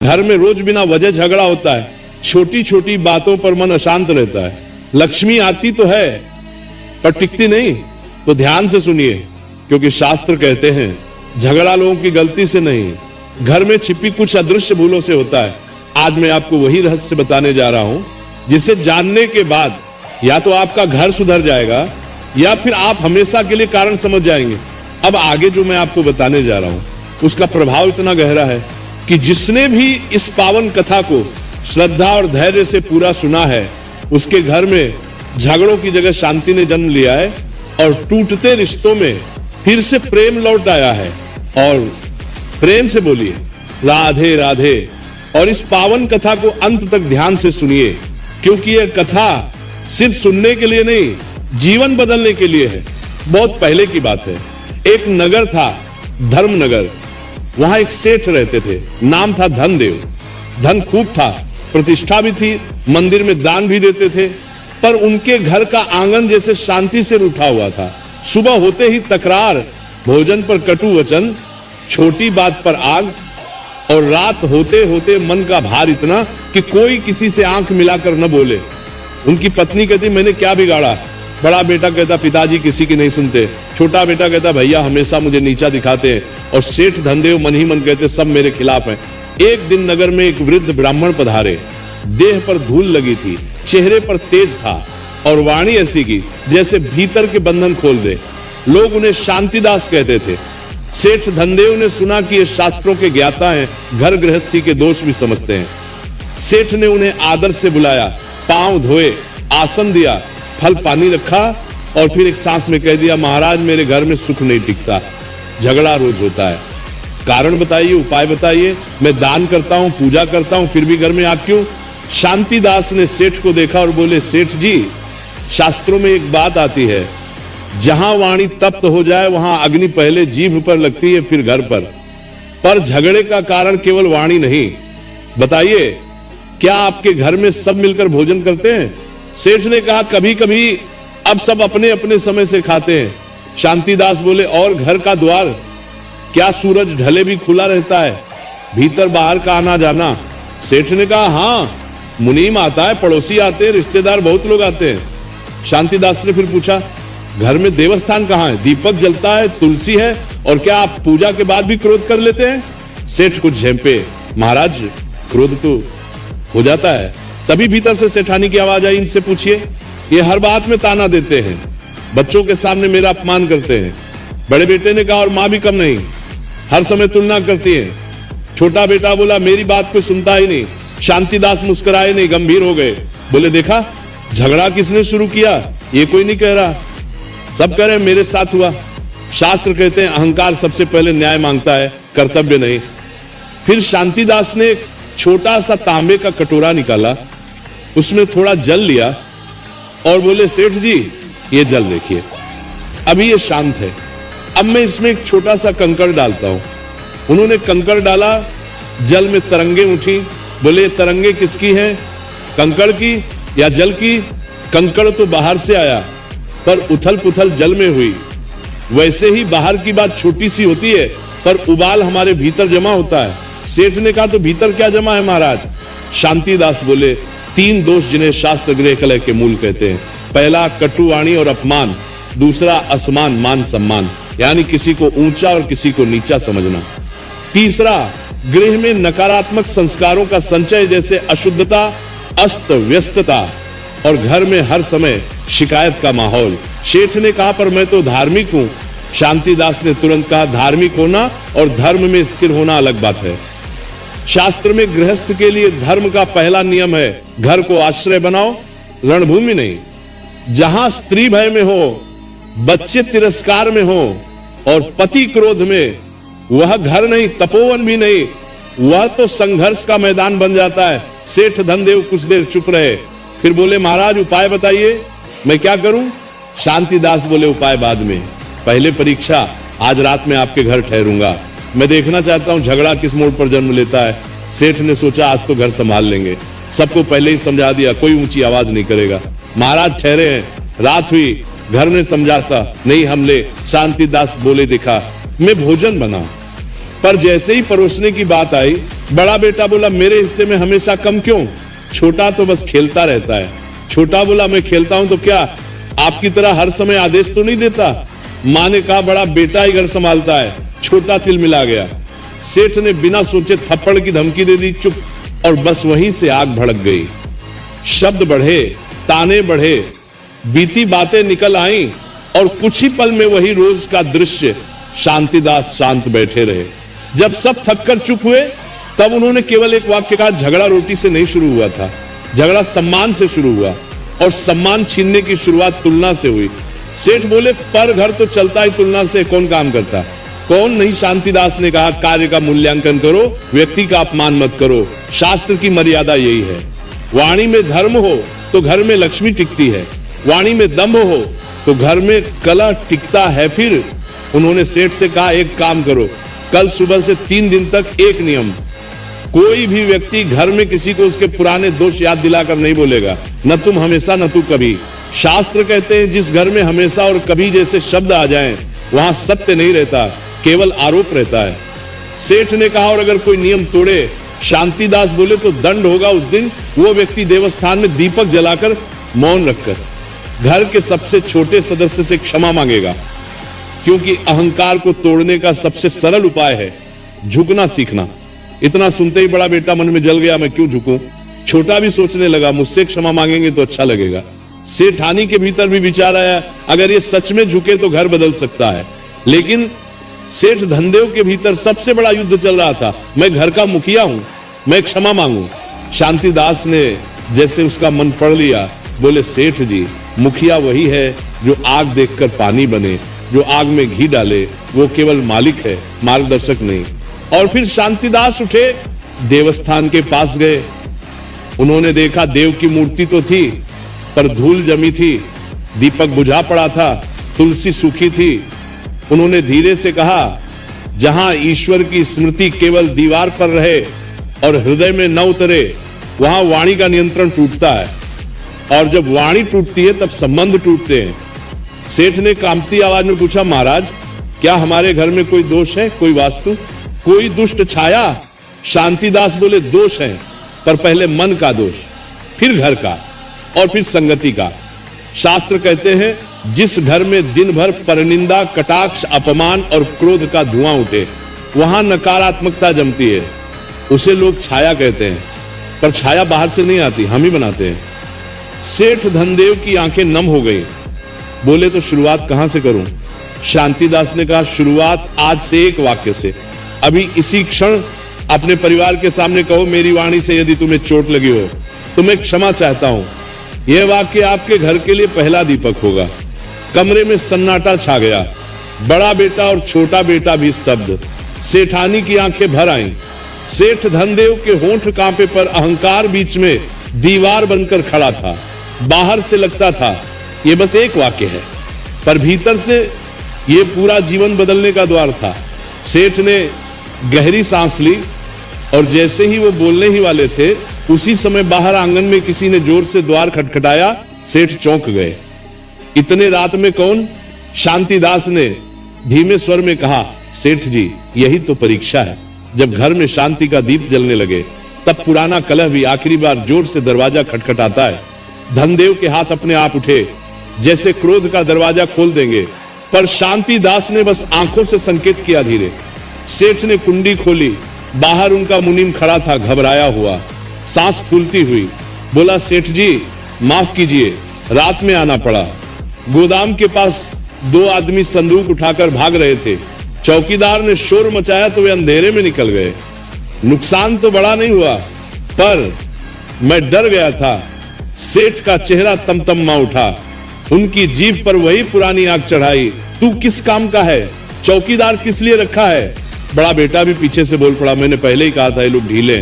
घर में रोज बिना वजह झगड़ा होता है, छोटी छोटी बातों पर मन अशांत रहता है। लक्ष्मी आती तो है पर टिकती नहीं। तो ध्यान से सुनिए, क्योंकि शास्त्र कहते हैं झगड़ा लोगों की गलती से नहीं, घर में छिपी कुछ अदृश्य भूलों से होता है। आज मैं आपको वही रहस्य बताने जा रहा हूं जिसे जानने के बाद या तो आपका घर सुधर जाएगा या फिर आप हमेशा के लिए कारण समझ जाएंगे। अब आगे जो मैं आपको बताने जा रहा हूं उसका प्रभाव इतना गहरा है कि जिसने भी इस पावन कथा को श्रद्धा और धैर्य से पूरा सुना है उसके घर में झगड़ों की जगह शांति ने जन्म लिया है और टूटते रिश्तों में फिर से प्रेम लौट आया है। और प्रेम से बोलिए राधे राधे। और इस पावन कथा को अंत तक ध्यान से सुनिए, क्योंकि यह कथा सिर्फ सुनने के लिए नहीं, जीवन बदलने के लिए है। बहुत पहले की बात है, एक नगर था धर्मनगर। वहां एक सेठ रहते थे, नाम था धनदेव। धन खूब था, प्रतिष्ठा भी थी, मंदिर में दान भी देते थे, पर उनके घर का आंगन जैसे शांति से रूठा हुआ था। सुबह होते ही तकरार, भोजन पर कटु वचन, छोटी बात पर आग, और रात होते होते मन का भार इतना कि कोई किसी से आंख मिलाकर न बोले। उनकी पत्नी कहती मैंने क्या बिगाड़ा। बड़ा बेटा कहता पिताजी किसी की नहीं सुनते। छोटा बेटा कहता भैया हमेशा मुझे नीचा दिखाते हैं। और सेठ धनदेव मन ही मन कहते सब मेरे खिलाफ हैं। एक दिन नगर में एक वृद्ध ब्राह्मण पधारे। देह पर धूल लगी थी, चेहरे पर तेज था और वाणी ऐसी की जैसे भीतर के बंधन खोल दे। लोग उन्हें शांतिदास कहते थे। सेठ धनदेव ने सुना कि ये शास्त्रों के ज्ञाता हैं, घर गृहस्थी के दोष भी समझते हैं। सेठ ने उन्हें आदर से बुलाया, पांव धोए, आसन दिया, फल पानी रखा और फिर एक सांस में कह दिया महाराज मेरे घर में सुख नहीं टिकता, झगड़ा रोज होता है। कारण बताइए, उपाय बताइए। मैं दान करता हूं, पूजा करता हूं, फिर भी घर में आग क्यों? शांतिदास ने सेठ को देखा और बोले सेठ जी, शास्त्रों में एक बात आती है, जहां वाणी तप्त हो जाए वहां अग्नि पहले जीभ पर लगती है फिर घर पर झगड़े का कारण केवल वाणी नहीं। बताइए क्या आपके घर में सब मिलकर भोजन करते हैं? सेठ ने कहा कभी कभी, अब सब अपने अपने समय से खाते हैं। शांतिदास बोले और घर का द्वार क्या सूरज ढले भी खुला रहता है, भीतर बाहर का आना जाना? सेठ ने कहा हाँ, मुनीम आता है, पड़ोसी आते हैं, रिश्तेदार बहुत लोग आते हैं। शांतिदास ने फिर पूछा घर में देवस्थान कहाँ है, दीपक जलता है, तुलसी है, और क्या आप पूजा के बाद भी क्रोध कर लेते हैं? सेठ कुछ झेंपे, महाराज क्रोध तो हो जाता है। तभी भीतर से सेठानी की आवाज आई, इनसे पूछिए, ये हर बात में ताना देते हैं, बच्चों के सामने मेरा अपमान करते हैं। बड़े बेटे ने कहा और मां भी कम नहीं, हर समय तुलना करती है। छोटा बेटा बोला मेरी बात कोई सुनता ही नहीं। शांतिदास मुस्कुराए नहीं, गंभीर हो गए, बोले देखा झगड़ा किसने शुरू किया? ये कोई नहीं कह रहा, सब कह रहे हैं मेरे साथ हुआ। शास्त्र कहते हैं अहंकार सबसे पहले न्याय मांगता है, कर्तव्य नहीं। फिर शांतिदास ने छोटा सा तांबे का कटोरा निकाला, उसमें थोड़ा जल लिया और बोले सेठ जी ये जल देखिए, अभी ये शांत है, अब मैं इसमें एक छोटा सा कंकड़ डालता हूं। उन्होंने कंकड़ डाला, जल में तरंगे उठी। बोले तरंगे किसकी हैं, कंकड़ की या जल की? कंकड़ तो बाहर से आया पर उथल पुथल जल में हुई। वैसे ही बाहर की बात छोटी सी होती है पर उबाल हमारे भीतर जमा होता है। सेठ ने कहा तो भीतर क्या जमा है महाराज? शांतिदास बोले तीन दोष जिन्हें शास्त्र गृह कलह के मूल कहते हैं। पहला कटुवाणी और अपमान, दूसरा असमान मान सम्मान, यानी किसी को ऊंचा और किसी को नीचा समझना। तीसरा गृह में नकारात्मक संस्कारों का संचय, जैसे अशुद्धता, अस्त व्यस्तता और घर में हर समय शिकायत का माहौल। सेठ ने कहा पर मैं तो धार्मिक हूं। शांतिदास ने तुरंत कहा धार्मिक होना और धर्म में स्थिर होना अलग बात है। शास्त्र में गृहस्थ के लिए धर्म का पहला नियम है घर को आश्रय बनाओ, रणभूमि नहीं। जहां स्त्री भय में हो, बच्चे तिरस्कार में हो और पति क्रोध में, वह घर नहीं, तपोवन भी नहीं, वह तो संघर्ष का मैदान बन जाता है। सेठ धनदेव कुछ देर चुप रहे, फिर बोले महाराज उपाय बताइए, मैं क्या करूं? शांतिदास बोले उपाय बाद में, पहले परीक्षा आज रात में आपके घर ठहरूंगा, मैं देखना चाहता हूं झगड़ा किस मोड़ पर जन्म लेता है। सेठ ने सोचा आज तो घर संभाल लेंगे, सबको पहले ही समझा दिया, कोई ऊंची आवाज नहीं करेगा। महाराज ठहरे हैं, रात हुई, घर ने समझाता नहीं हमले। शांतिदास बोले देखा मैं भोजन बना, पर जैसे ही परोसने की बात आई, बड़ा बेटा बोला मेरे हिस्से में हमेशा कम क्यों? छोटा तो बस खेलता रहता है। छोटा बोला मैं खेलता हूं तो क्या आपकी तरह हर समय आदेश तो नहीं देता? मां ने कहा बड़ा बेटा ही घर संभालता है। छोटा तिल मिला गया। सेठ ने बिना सोचे थप्पड़ की धमकी दे दी, चुप। और बस वहीं से आग भड़क गई। शब्द बढ़े, ताने बढ़े, बीती बातें निकल आईं और कुछ ही पल में वही रोज का दृश्य। शांतिदास शांत बैठे रहे। जब सब थककर चुप हुए तब उन्होंने केवल एक वाक्य कहा, झगड़ा रोटी से नहीं शुरू हुआ था, झगड़ा सम्मान से शुरू हुआ और सम्मान छीनने की शुरुआत तुलना से हुई। सेठ बोले पर घर तो चलता ही तुलना से, कौन काम करता? कौन नहीं? शांतिदास ने कहा कार्य का मूल्यांकन करो, व्यक्ति का अपमान मत करो। शास्त्र की मर्यादा यही है। वाणी में धर्म हो तो घर में लक्ष्मी टिकती है, वाणी में दंभ हो तो घर में कलह टिकता है। फिर उन्होंने सेठ से कहा एक काम करो, कल सुबह से 3 दिन तक एक नियम, कोई भी व्यक्ति घर में किसी को उसके पुराने दोष याद दिलाकर नहीं बोलेगा, न तुम हमेशा न तू कभी। शास्त्र कहते हैं जिस घर में हमेशा और कभी जैसे शब्द आ जाएं, वहां सत्य नहीं रहता, केवल आरोप रहता है। सेठ ने कहा और अगर कोई नियम तोड़े, शांतिदास बोले तो दंड होगा उस दिन, वो व्यक्ति देवस्थान में दीपक जलाकर मौन रखकर घर के सबसे छोटे सदस्य से क्षमा मांगेगा, क्योंकि अहंकार को तोड़ने का सबसे सरल उपाय है झुकना सीखना। इतना सुनते ही बड़ा बेटा मन में जल गया, मैं क्यों झुकूं? छोटा भी सोचने लगा मुझसे क्षमा मांगेंगे तो अच्छा लगेगा। सेठानी के भीतर भी विचार आया अगर ये सच में झुके तो घर बदल सकता है। लेकिन सेठ धनदेव के भीतर सबसे बड़ा युद्ध चल रहा था, मैं घर का मुखिया हूं, मैं क्षमा मांगू। शांतिदास ने जैसे उसका मन पढ़ लिया, बोले सेठ जी मुखिया वही है जो आग देखकर पानी बने, जो आग में घी डाले, वो केवल मालिक है, मार्गदर्शक नहीं। और फिर शांतिदास उठे, देवस्थान के पास गए। उन्होंने देखा देव की मूर्ति तो थी पर धूल जमी थी, दीपक बुझा पड़ा था, तुलसी सूखी थी। उन्होंने धीरे से कहा जहां ईश्वर की स्मृति केवल दीवार पर रहे और हृदय में न उतरे, वहां वाणी का नियंत्रण टूटता है, और जब वाणी टूटती है तब संबंध टूटते हैं। सेठ ने कांपती आवाज में पूछा महाराज क्या हमारे घर में कोई दोष है, कोई वास्तु, कोई दुष्ट छाया? शांतिदास बोले दोष है, पर पहले मन का दोष, फिर घर का और फिर संगति का। शास्त्र कहते हैं जिस घर में दिन भर परनिंदा, कटाक्ष, अपमान और क्रोध का धुआं उठे, वहां नकारात्मकता जमती है। उसे लोग छाया कहते हैं, पर छाया बाहर से नहीं आती, हम ही बनाते हैं। सेठ धनदेव की आंखें नम हो गई। बोले तो शुरुआत कहां से करूं? शांतिदास ने कहा शुरुआत आज से एक वाक्य से। अभी इसी क्षण अपने परिवार के सामने कहो मेरी वाणी से यदि तुम्हें चोट लगी हो तो मैं क्षमा चाहता हूं। यह वाक्य आपके घर के लिए पहला दीपक होगा। कमरे में सन्नाटा छा गया। बड़ा बेटा और छोटा बेटा भी स्तब्ध। सेठानी की आंखें भर आईं। सेठ धनदेव के होंठ कांपे, पर अहंकार बीच में दीवार बनकर खड़ा था। बाहर से लगता था यह बस एक वाक्य है, पर भीतर से यह पूरा जीवन बदलने का द्वार था। सेठ ने गहरी सांस ली और जैसे ही वो बोलने ही वाले थे, उसी समय बाहर आंगन में किसी ने जोर से द्वार खटखटाया। सेठ चौंक गए। इतने रात में कौन? शांतिदास ने धीमे स्वर में कहा सेठ जी यही तो परीक्षा है। जब घर में शांति का दीप जलने लगे तब पुराना कलह भी आखिरी बार जोर से दरवाजा खटखटाता है। धनदेव के हाथ अपने आप उठे जैसे क्रोध का दरवाजा खोल देंगे, पर शांतिदास ने बस आंखों से संकेत किया धीरे। सेठ ने कुंडी खोली। बाहर उनका मुनीम खड़ा था, घबराया हुआ, सांस फूलती हुई। बोला सेठ जी माफ कीजिए, रात में आना पड़ा। गोदाम के पास 2 आदमी संदूक उठाकर भाग रहे थे। चौकीदार ने शोर मचाया तो वे अंधेरे में निकल गए। नुकसान तो बड़ा नहीं हुआ, पर मैं डर गया था। सेठ का चेहरा तमतमा उठा। उनकी जीभ पर वही पुरानी आग चढ़ाई। तू किस काम का है? चौकीदार किस लिए रखा है? बड़ा बेटा भी पीछे से बोल पड़ा मैंने पहले ही कहा था ये लोग ढीले।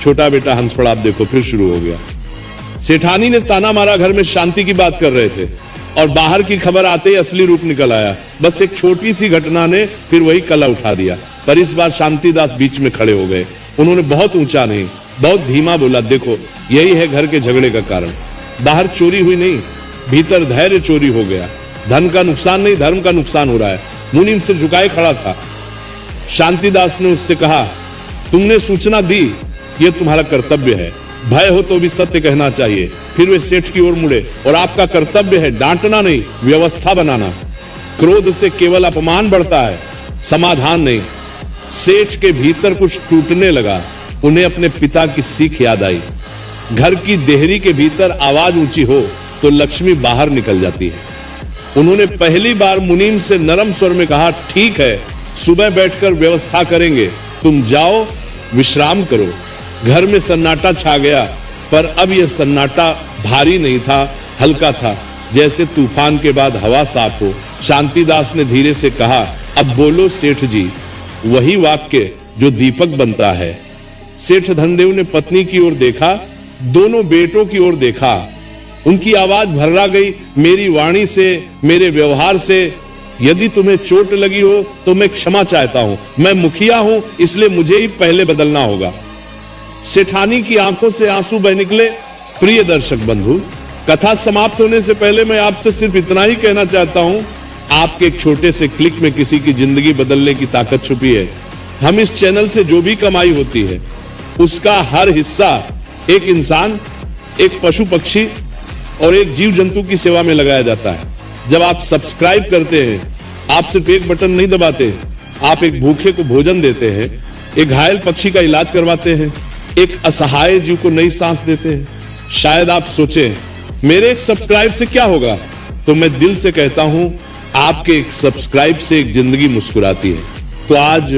छोटा बेटा हंस पड़ा। आप देखो फिर शुरू हो गया। सेठानी ने ताना मारा। घर में शांति की बात कर रहे थे और बाहर की खबर आते ही असली रूप निकल आया। बस एक छोटी सी घटना ने फिर वही कला उठा दिया। पर इस बार शांतिदास बीच में खड़े हो गए। उन्होंने बहुत ऊंचा नहीं, बहुत धीमा बोला देखो यही है घर के झगड़े का कारण। बाहर चोरी हुई नहीं, भीतर धैर्य चोरी हो गया। धन का नुकसान नहीं, धर्म का नुकसान हो रहा है। मुनीम सिर झुकाए खड़ा था। शांतिदास ने उससे कहा, तुमने सूचना दी, यह तुम्हारा कर्तव्य है, भय हो तो भी सत्य कहना चाहिए। फिर वे सेठ की ओर मुड़े, और आपका कर्तव्य है डांटना नहीं, व्यवस्था बनाना। क्रोध से केवल अपमान बढ़ता है, समाधान नहीं। सेठ के भीतर कुछ टूटने लगा। उन्हें अपने पिता की सीख याद आई। घर की देहरी के भीतर आवाज ऊंची हो तो लक्ष्मी बाहर निकल जाती है। उन्होंने पहली बार मुनीम से नरम स्वर में कहा, ठीक है, सुबह बैठकर व्यवस्था करेंगे, तुम जाओ विश्राम करो। घर में सन्नाटा छा गया, पर अब यह सन्नाटा भारी नहीं था, हल्का था, जैसे तूफान के बाद हवा साफ हो। शांतिदास ने धीरे से कहा, अब बोलो सेठ जी, वही वाक्य जो दीपक बनता है। सेठ धनदेव ने पत्नी की ओर देखा, दोनों बेटों की ओर देखा। उनकी आवाज भर्रा गई, मेरी वाणी से, मेरे व्यवहार से यदि तुम्हें चोट लगी हो तो मैं क्षमा चाहता हूं। मैं मुखिया हूं, इसलिए मुझे ही पहले बदलना होगा। सेठानी की आंखों से आंसू बह निकले। प्रिय दर्शक बंधु, कथा समाप्त होने से पहले मैं आपसे सिर्फ इतना ही कहना चाहता हूं, आपके एक छोटे से क्लिक में किसी की जिंदगी बदलने की ताकत छुपी है। हम इस चैनल से जो भी कमाई होती है, उसका हर हिस्सा एक इंसान, एक पशु पक्षी और एक जीव जंतु की सेवा में लगाया जाता है। जब आप सब्सक्राइब करते हैं, आप सिर्फ एक बटन नहीं दबाते, आप एक भूखे को भोजन देते हैं, एक घायल पक्षी का इलाज करवाते हैं, एक असहाय जीव को नई सांस देते हैं। शायद आप सोचें, मेरे एक सब्सक्राइब से क्या होगा? तो मैं दिल से कहता हूं, आपके एक सब्सक्राइब से एक जिंदगी मुस्कुराती है। तो आज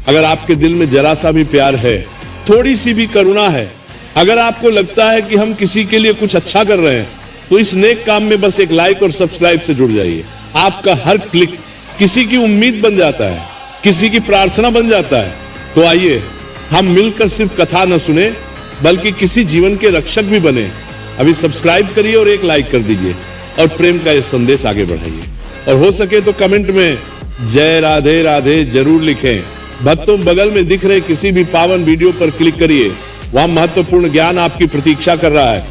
अगर आपके दिल में जरा सा भी प्यार है, थोड़ी सी भी करुणा है, अगर आपको लगता है कि हम किसी के लिए कुछ अच्छा कर रहे हैं, तो इस नेक काम में बस एक लाइक और सब्सक्राइब से जुड़ जाइए। आपका हर क्लिक किसी की उम्मीद बन जाता है, किसी की प्रार्थना बन जाता है। तो आइए हम मिलकर सिर्फ कथा न सुने, बल्कि किसी जीवन के रक्षक भी बने। अभी सब्सक्राइब करिए और एक लाइक कर दीजिए और प्रेम का यह संदेश आगे बढ़ाइए। और हो सके तो कमेंट में जय राधे राधे जरूर लिखें। भक्तों, बगल में दिख रहे किसी भी पावन वीडियो पर क्लिक करिए, वहां महत्वपूर्ण ज्ञान आपकी प्रतीक्षा कर रहा है।